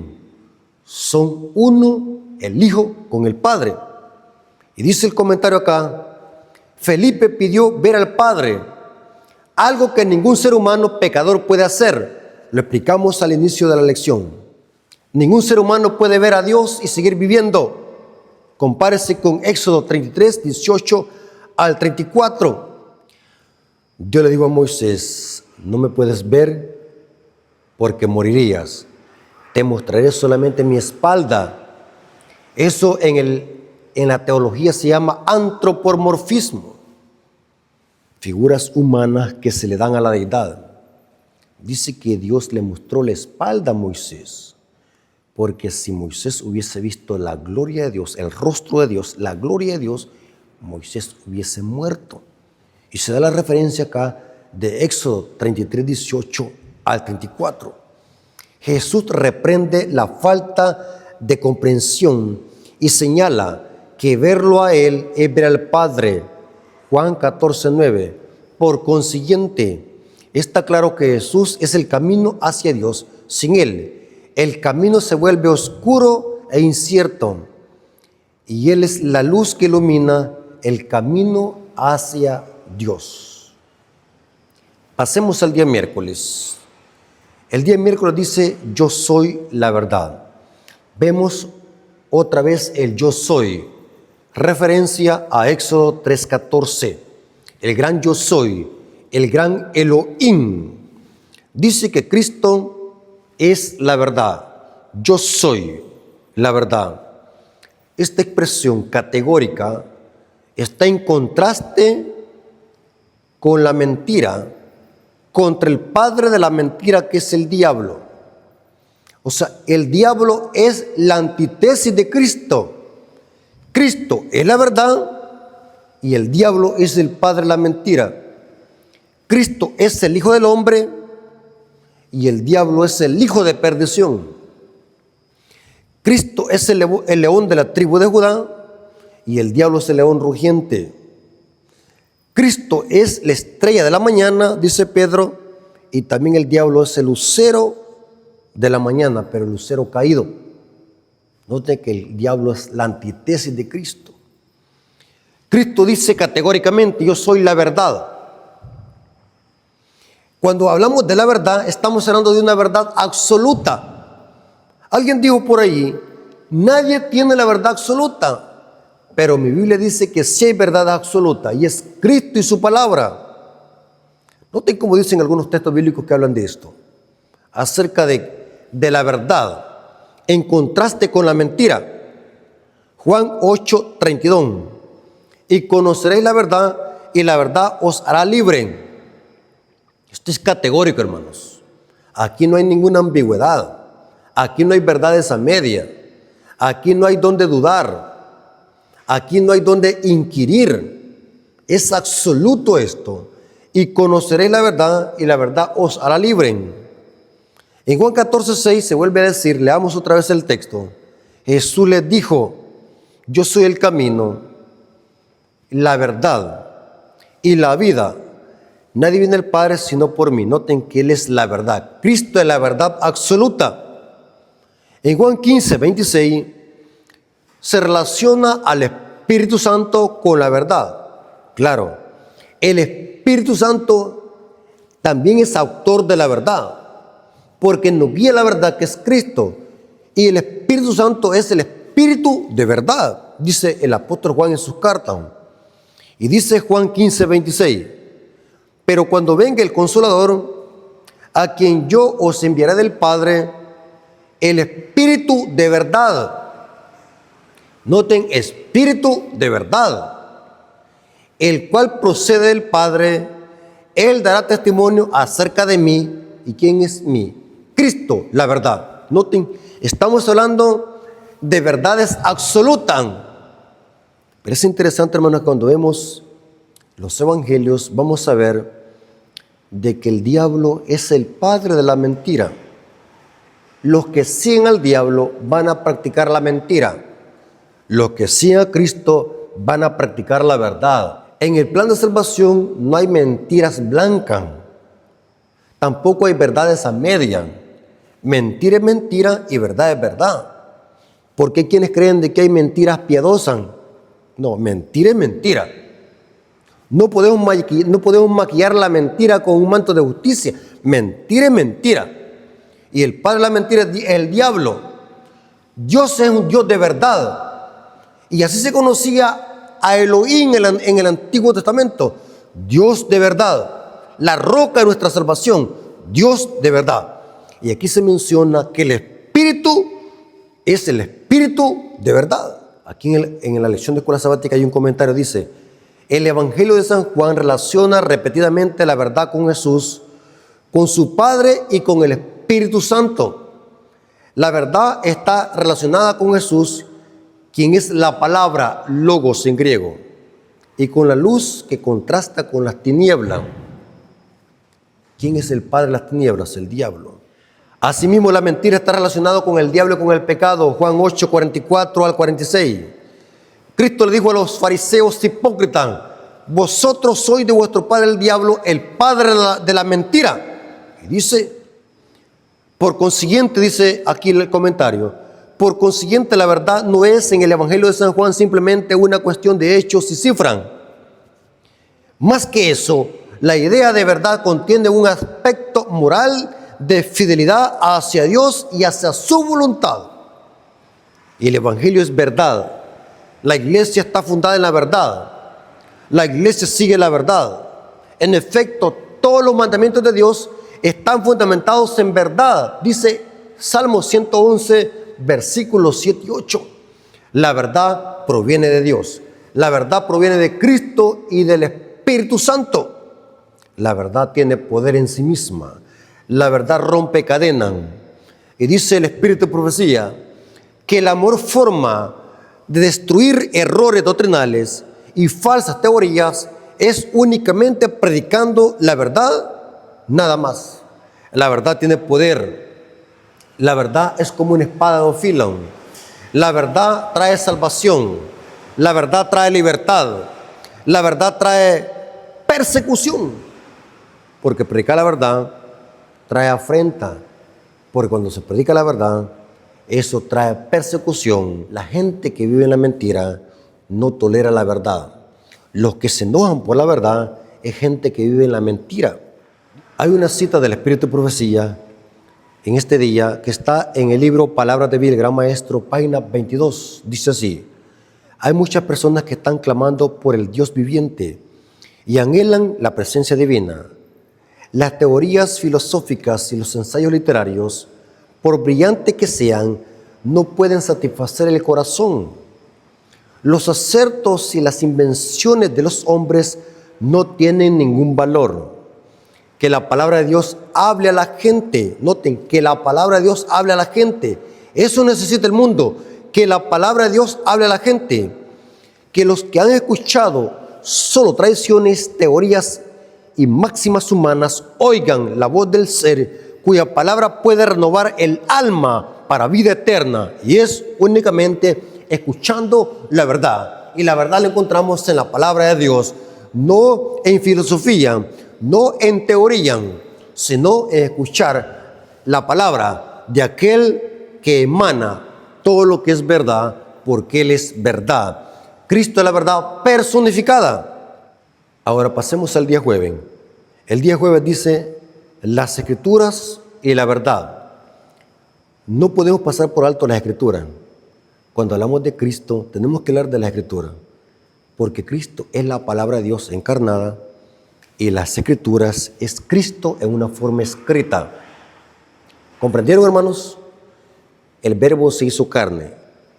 Son uno el Hijo con el Padre. Y dice el comentario acá, Felipe pidió ver al Padre, algo que ningún ser humano pecador puede hacer. Lo explicamos al inicio de la lección. Ningún ser humano puede ver a Dios y seguir viviendo. Compárese con Éxodo 33, 18 al 34. Dios le dijo a Moisés, no me puedes ver porque morirías. Te mostraré solamente mi espalda. Eso en la teología se llama antropomorfismo. Figuras humanas que se le dan a la deidad. Dice que Dios le mostró la espalda a Moisés, porque si Moisés hubiese visto la gloria de Dios, el rostro de Dios, la gloria de Dios, Moisés hubiese muerto. Y se da la referencia acá de Éxodo 33, 18 al 34. Jesús reprende la falta de comprensión y señala que verlo a Él es ver al Padre. Juan 14, 9. Por consiguiente, está claro que Jesús es el camino hacia Dios. Sin Él, el camino se vuelve oscuro e incierto. Y Él es la luz que ilumina el camino hacia Dios. Pasemos al día miércoles. El día miércoles dice, yo soy la verdad. Vemos otra vez el yo soy. Referencia a Éxodo 3:14. El gran yo soy, el gran Elohim. Dice que Cristo es la verdad. Yo soy la verdad. Esta expresión categórica está en contraste con la mentira, contra el padre de la mentira que es el diablo. O sea, el diablo es la antítesis de Cristo. Cristo es la verdad y el diablo es el padre de la mentira. Cristo es el Hijo del Hombre y el diablo es el hijo de perdición. Cristo es el león de la tribu de Judá y el diablo es el león rugiente. Cristo es la estrella de la mañana, dice Pedro, y también el diablo es el lucero de la mañana, pero el lucero caído. Note que el diablo es la antítesis de Cristo. Cristo dice categóricamente, yo soy la verdad. Cuando hablamos de la verdad, estamos hablando de una verdad absoluta. Alguien dijo por ahí, nadie tiene la verdad absoluta. Pero mi Biblia dice que sí hay verdad absoluta y es Cristo y su palabra. Noten cómo dicen algunos textos bíblicos que hablan de esto, acerca de la verdad, en contraste con la mentira. Juan 8:32. Y conoceréis la verdad y la verdad os hará libre. Esto es categórico, hermanos. Aquí no hay ninguna ambigüedad. Aquí no hay verdades a media. Aquí no hay donde dudar. Aquí no hay donde inquirir. Es absoluto esto. Y conoceréis la verdad y la verdad os hará libre. En Juan 14:6 se vuelve a decir, leamos otra vez el texto. Jesús les dijo, yo soy el camino, la verdad y la vida. Nadie viene al Padre sino por mí. Noten que Él es la verdad. Cristo es la verdad absoluta. En Juan 15:26 se relaciona al Espíritu Santo con la verdad. Claro, el Espíritu Santo también es autor de la verdad, porque nos guía la verdad que es Cristo. Y el Espíritu Santo es el Espíritu de verdad, dice el apóstol Juan en sus cartas. Y dice Juan 15:26, Pero cuando venga el Consolador, a quien yo os enviaré del Padre, el Espíritu de verdad. Noten, Espíritu de verdad, el cual procede del Padre, Él dará testimonio acerca de mí. ¿Y quién es mí? Cristo, la verdad. Noten, estamos hablando de verdades absolutas. Pero es interesante, hermanos, cuando vemos los evangelios, vamos a ver de que el diablo es el padre de la mentira. Los que siguen al diablo van a practicar la mentira. Los que siguen a Cristo van a practicar la verdad. En el plan de salvación no hay mentiras blancas. Tampoco hay verdades a media. Mentira es mentira y verdad es verdad. ¿Por qué quienes creen de que hay mentiras piadosas? No, mentira es mentira. No podemos maquillar la mentira con un manto de justicia. Mentira es mentira. Y el padre de la mentira es el diablo. Dios es un Dios de verdad. Y así se conocía a Elohim en el Antiguo Testamento. Dios de verdad. La roca de nuestra salvación. Dios de verdad. Y aquí se menciona que el Espíritu es el Espíritu de verdad. Aquí en la lección de escuela sabática hay un comentario, dice: el Evangelio de San Juan relaciona repetidamente la verdad con Jesús, con su Padre y con el Espíritu Santo. La verdad está relacionada con Jesús, quien es la palabra logos en griego, y con la luz que contrasta con las tinieblas. ¿Quién es el padre de las tinieblas? El diablo. Asimismo, la mentira está relacionada con el diablo y con el pecado. Juan 8, 44 al 46. Cristo le dijo a los fariseos hipócritas: vosotros sois de vuestro padre el diablo, el padre de la mentira. Y dice, por consiguiente, dice aquí el comentario, por consiguiente la verdad no es en el Evangelio de San Juan simplemente una cuestión de hechos y cifras. Más que eso, la idea de verdad contiene un aspecto moral de fidelidad hacia Dios y hacia su voluntad. Y el Evangelio es verdad. La iglesia está fundada en la verdad. La iglesia sigue la verdad. En efecto, todos los mandamientos de Dios están fundamentados en verdad. Dice Salmo 111, versículos 7 y 8. La verdad proviene de Dios. La verdad proviene de Cristo y del Espíritu Santo. La verdad tiene poder en sí misma. La verdad rompe cadenas. Y dice el Espíritu de Profecía que el amor forma de destruir errores doctrinales y falsas teorías es únicamente predicando la verdad, nada más. La verdad tiene poder. La verdad es como una espada de filo. La verdad trae salvación. La verdad trae libertad. La verdad trae persecución. Porque predicar la verdad trae afrenta. Porque cuando se predica la verdad, eso trae persecución. La gente que vive en la mentira no tolera la verdad. Los que se enojan por la verdad es gente que vive en la mentira. Hay una cita del Espíritu de Profecía en este día que está en el libro Palabras de Vida, el Gran Maestro, página 22. Dice así: hay muchas personas que están clamando por el Dios viviente y anhelan la presencia divina. Las teorías filosóficas y los ensayos literarios, por brillantes que sean, no pueden satisfacer el corazón. Los acertos y las invenciones de los hombres no tienen ningún valor. Que la palabra de Dios hable a la gente. Noten, que la palabra de Dios hable a la gente. Eso necesita el mundo, que la palabra de Dios hable a la gente. Que los que han escuchado solo tradiciones, teorías y máximas humanas oigan la voz del ser cuya palabra puede renovar el alma para vida eterna, y es únicamente escuchando la verdad. Y la verdad la encontramos en la palabra de Dios, no en filosofía, no en teoría, sino en escuchar la palabra de aquel que emana todo lo que es verdad, porque Él es verdad. Cristo es la verdad personificada. Ahora pasemos al día jueves. El día jueves dice las Escrituras y la verdad. No podemos pasar por alto las Escrituras. Cuando hablamos de Cristo, tenemos que hablar de las Escrituras, porque Cristo es la palabra de Dios encarnada, y las Escrituras es Cristo en una forma escrita. ¿Comprendieron, hermanos? El verbo se hizo carne,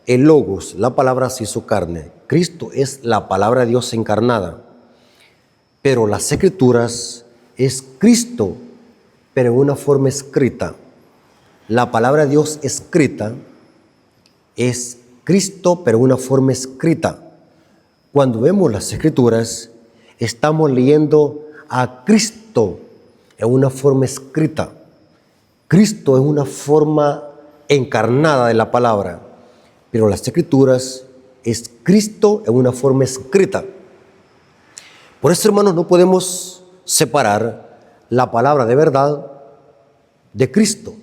el logos, la palabra se hizo carne. Cristo es la palabra de Dios encarnada, pero las Escrituras es Cristo, pero en una forma escrita. La palabra de Dios escrita es Cristo, pero en una forma escrita. Cuando vemos las Escrituras, estamos leyendo a Cristo en una forma escrita. Cristo es una forma encarnada de la palabra, pero las Escrituras es Cristo en una forma escrita. Por eso, hermanos, no podemos separar la palabra de verdad de Cristo,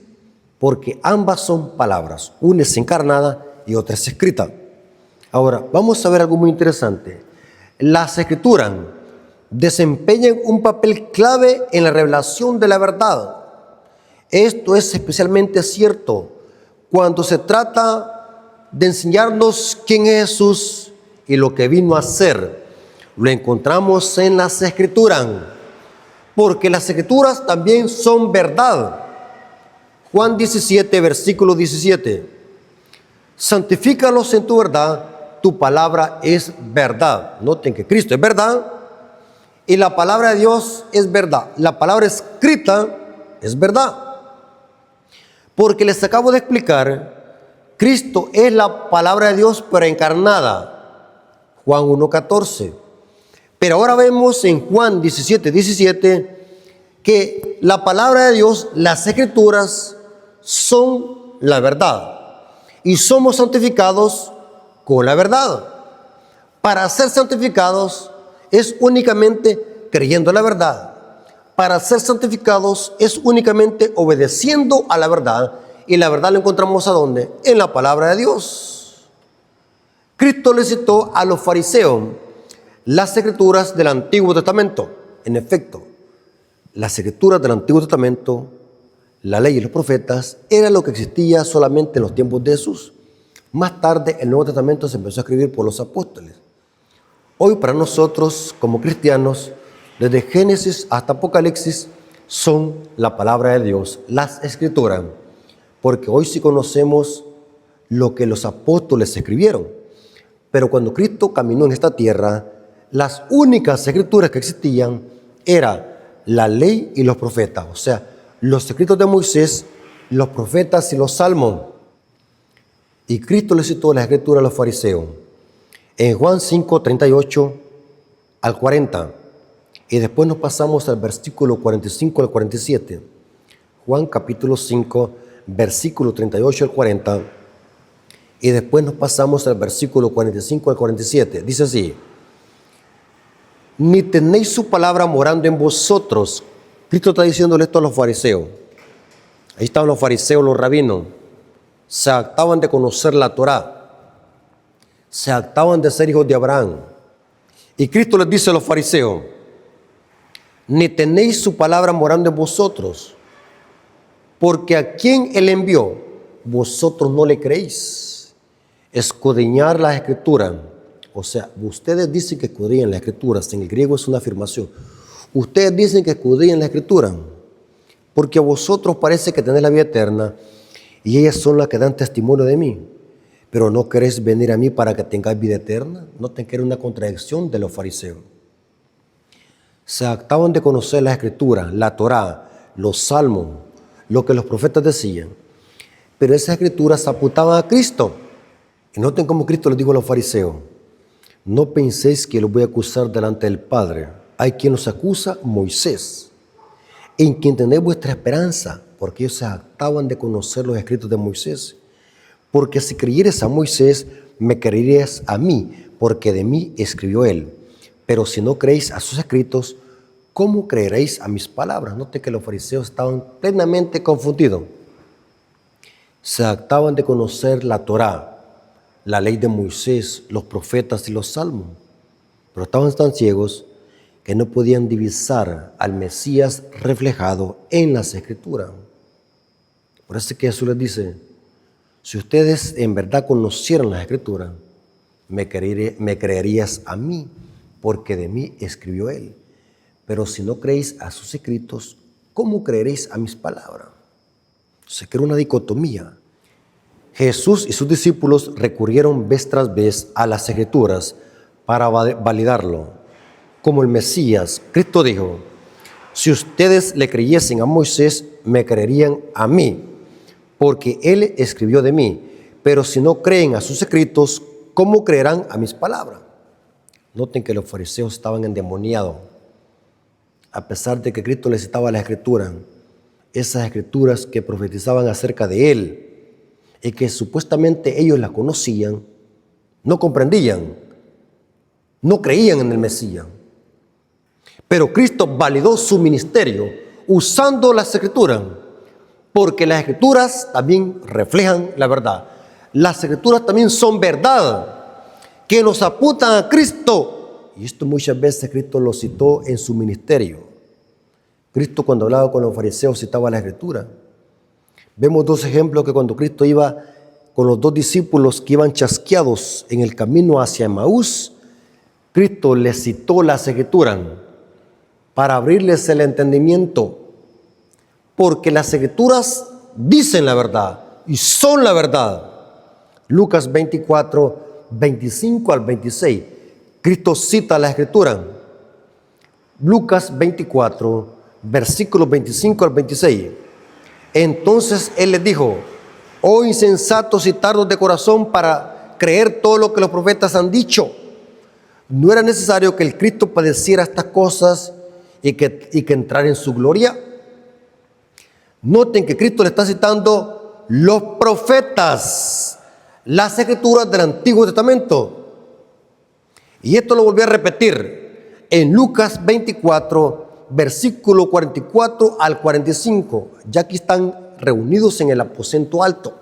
porque ambas son palabras, una es encarnada y otra es escrita. Ahora, vamos a ver algo muy interesante. Las Escrituras desempeñan un papel clave en la revelación de la verdad. Esto es especialmente cierto cuando se trata de enseñarnos quién es Jesús y lo que vino a hacer. Lo encontramos en las Escrituras, porque las Escrituras también son verdad. Juan 17, versículo 17. Santifícalos en tu verdad, tu palabra es verdad. Noten que Cristo es verdad y la palabra de Dios es verdad. La palabra escrita es verdad. Porque les acabo de explicar, Cristo es la palabra de Dios pero encarnada. Juan 1:14. Pero ahora vemos en Juan 17:17 que la palabra de Dios, las Escrituras, son la verdad. Y somos santificados con la verdad. Para ser santificados es únicamente creyendo la verdad. Para ser santificados es únicamente obedeciendo a la verdad. Y la verdad la encontramos ¿a dónde? En la palabra de Dios. Cristo le citó a los fariseos las Escrituras del Antiguo Testamento. En efecto, las Escrituras del Antiguo Testamento, la ley y los profetas, era lo que existía solamente en los tiempos de Jesús. Más tarde, el Nuevo Testamento se empezó a escribir por los apóstoles. Hoy, para nosotros, como cristianos, desde Génesis hasta Apocalipsis, son la palabra de Dios, las Escrituras, porque hoy sí conocemos lo que los apóstoles escribieron. Pero cuando Cristo caminó en esta tierra, las únicas Escrituras que existían eran la ley y los profetas, o sea, los escritos de Moisés, los profetas y los salmos. Y Cristo le citó las Escrituras a los fariseos en Juan 5:38 al 40. Y después nos pasamos al versículo 45 al 47. Juan capítulo 5, versículo 38 al 40. Y después nos pasamos al versículo 45 al 47. Dice así: ni tenéis su palabra morando en vosotros. Cristo está diciéndole esto a los fariseos. Ahí estaban los fariseos, los rabinos. Se jactaban de conocer la Torá. Se jactaban de ser hijos de Abraham. Y Cristo les dice a los fariseos: ni tenéis su palabra morando en vosotros, porque a quien Él envió, vosotros no le creéis. Escudriñar las Escrituras. O sea, ustedes dicen que escudriñan las Escrituras. En el griego es una afirmación. Ustedes dicen que escudriñan la Escritura, porque a vosotros parece que tenéis la vida eterna, y ellas son las que dan testimonio de mí. Pero no queréis venir a mí para que tengáis vida eterna. Noten que era una contradicción de los fariseos. Se jactaban de conocer la Escritura, la Torá, los salmos, lo que los profetas decían. Pero esas Escrituras apuntaban a Cristo. Y noten cómo Cristo les dijo a los fariseos: no penséis que los voy a acusar delante del Padre. Hay quien los acusa, Moisés, en quien tenéis vuestra esperanza, porque ellos se jactaban de conocer los escritos de Moisés. Porque si creyeres a Moisés, me creerías a mí, porque de mí escribió él. Pero si no creéis a sus escritos, ¿cómo creeréis a mis palabras? Note que los fariseos estaban plenamente confundidos. Se jactaban de conocer la Torá, la ley de Moisés, los profetas y los salmos, pero estaban tan ciegos que no podían divisar al Mesías reflejado en las Escrituras. Por eso es que Jesús les dice: si ustedes en verdad conocieran las Escrituras, me creerías a mí, porque de mí escribió él. Pero si no creéis a sus escritos, ¿cómo creeréis a mis palabras? Se creó una dicotomía. Jesús y sus discípulos recurrieron vez tras vez a las escrituras para validarlo. Como el Mesías, Cristo dijo: si ustedes le creyesen a Moisés, me creerían a mí, porque él escribió de mí. Pero si no creen a sus escritos, ¿cómo creerán a mis palabras? Noten que los fariseos estaban endemoniados. A pesar de que Cristo les citaba la escritura, esas escrituras que profetizaban acerca de él y que supuestamente ellos las conocían, no comprendían, no creían en el Mesías. Pero Cristo validó su ministerio usando las escrituras, porque las escrituras también reflejan la verdad. Las escrituras también son verdad, que nos apuntan a Cristo. Y esto muchas veces Cristo lo citó en su ministerio. Cristo, cuando hablaba con los fariseos, citaba la escritura. Vemos dos ejemplos: que cuando Cristo iba con los dos discípulos que iban chasqueados en el camino hacia Emaús, Cristo les citó las escrituras para abrirles el entendimiento, porque las escrituras dicen la verdad y son la verdad. Lucas 24, 25 al 26, Cristo cita la escritura. Lucas 24, versículos 25 al 26. Entonces Él les dijo: oh insensatos y tardos de corazón para creer todo lo que los profetas han dicho. ¿No era necesario que el Cristo padeciera estas cosas y que entrara en su gloria? Noten que Cristo le está citando los profetas, las escrituras del Antiguo Testamento. Y esto lo volví a repetir en Lucas 24, versículo 44 al 45. Ya aquí están reunidos en el aposento alto.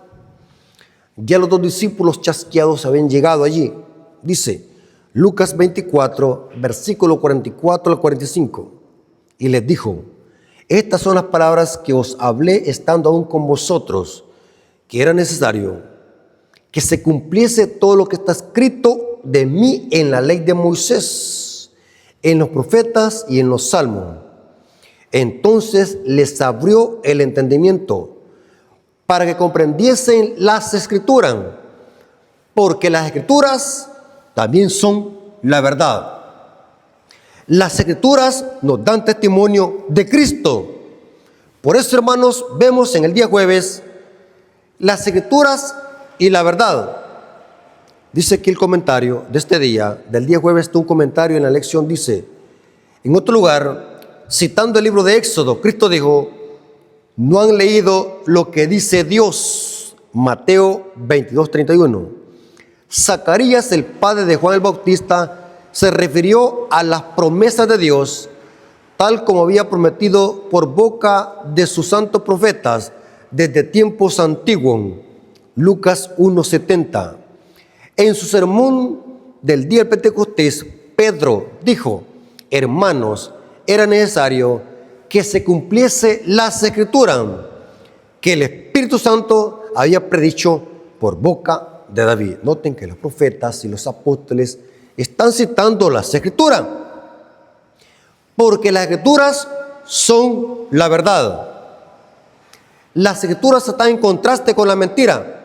Ya los dos discípulos chasqueados habían llegado allí. Dice Lucas 24, versículo 44 al 45. Y les dijo: estas son las palabras que os hablé estando aún con vosotros, que era necesario que se cumpliese todo lo que está escrito de mí en la ley de Moisés, en los profetas y en los salmos. Entonces les abrió el entendimiento para que comprendiesen las escrituras, porque las escrituras también son la verdad. Las escrituras nos dan testimonio de Cristo. Por eso, hermanos, vemos en el día jueves las escrituras y la verdad. Dice aquí el comentario de este día, del día jueves, está un comentario en la lección, dice: en otro lugar, citando el libro de Éxodo, Cristo dijo: no han leído lo que dice Dios. Mateo 22, 31. Zacarías, el padre de Juan el Bautista, se refirió a las promesas de Dios, tal como había prometido por boca de sus santos profetas desde tiempos antiguos. Lucas 1:70. En su sermón del día del Pentecostés, Pedro dijo: hermanos, era necesario que se cumpliese las escrituras que el Espíritu Santo había predicho por boca de David. Noten que los profetas y los apóstoles están citando las escrituras, porque las escrituras son la verdad. Las escrituras están en contraste con la mentira.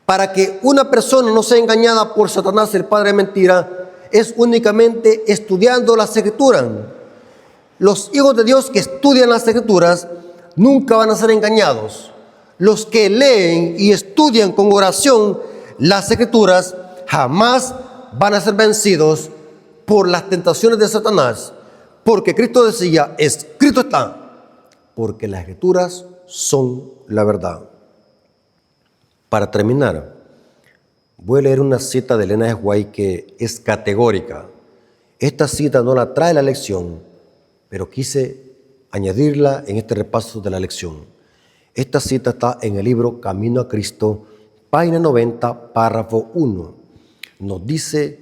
Para que una persona no sea engañada por Satanás, el padre de mentira, es únicamente estudiando las escrituras. Los hijos de Dios que estudian las escrituras nunca van a ser engañados. Los que leen y estudian con oración las escrituras jamás van a ser vencidos por las tentaciones de Satanás, porque Cristo decía: escrito está, porque las escrituras son la verdad. Para terminar, voy a leer una cita de Elena de White que es categórica. Esta cita no la trae la lección, pero quise añadirla en este repaso de la lección. Esta cita está en el libro Camino a Cristo, página 90, párrafo 1. Nos dice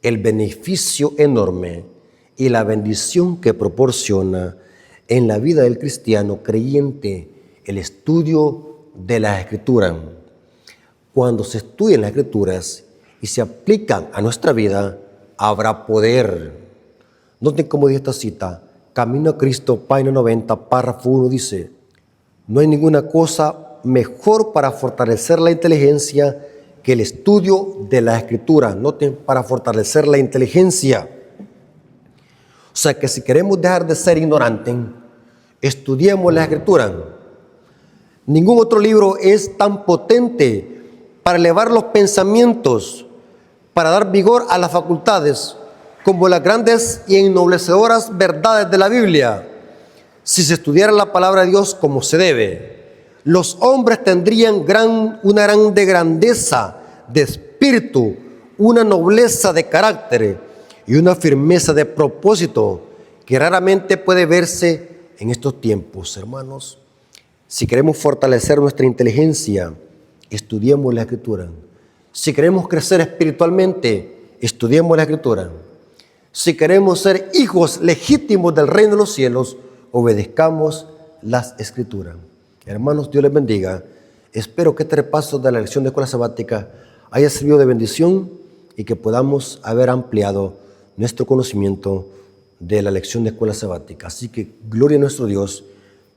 el beneficio enorme y la bendición que proporciona en la vida del cristiano creyente el estudio de las Escrituras. Cuando se estudian las Escrituras y se aplican a nuestra vida, habrá poder. Noten cómo dice esta cita: Camino a Cristo, página 90, párrafo 1, dice: no hay ninguna cosa mejor para fortalecer la inteligencia que el estudio de la Escritura. Noten, para fortalecer la inteligencia. O sea que si queremos dejar de ser ignorantes, estudiemos la Escritura. Ningún otro libro es tan potente para elevar los pensamientos, para dar vigor a las facultades, como las grandes y ennoblecederas verdades de la Biblia. Si se estudiara la palabra de Dios como se debe, los hombres tendrían una grande grandeza de espíritu, una nobleza de carácter y una firmeza de propósito que raramente puede verse en estos tiempos, hermanos. Si queremos fortalecer nuestra inteligencia, estudiemos la Escritura. Si queremos crecer espiritualmente, estudiemos la Escritura. Si queremos ser hijos legítimos del reino de los cielos, obedezcamos las Escrituras. Hermanos, Dios les bendiga. Espero que este repaso de la lección de escuela sabática haya servido de bendición y que podamos haber ampliado nuestro conocimiento de la lección de escuela sabática. Así que gloria a nuestro Dios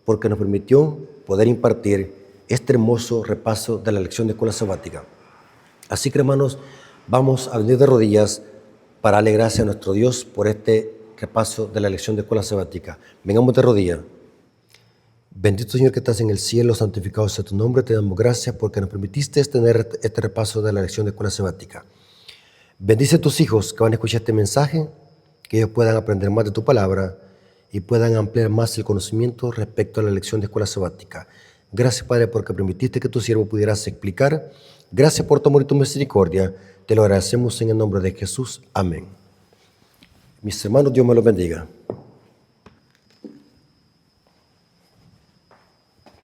porque nos permitió poder impartir este hermoso repaso de la lección de escuela sabática. Así que, hermanos, vamos a venir de rodillas para darle gracias a nuestro Dios por este repaso de la lección de escuela sabática. Vengamos de rodillas. Bendito Señor que estás en el cielo, santificado sea tu nombre. Te damos gracias porque nos permitiste tener este repaso de la lección de escuela sabática. Bendice a tus hijos que van a escuchar este mensaje, que ellos puedan aprender más de tu palabra y puedan ampliar más el conocimiento respecto a la lección de escuela sabática. Gracias, Padre, porque permitiste que tu siervo pudieras explicar. Gracias por tu amor y tu misericordia. Te lo agradecemos en el nombre de Jesús. Amén. Mis hermanos, Dios me los bendiga.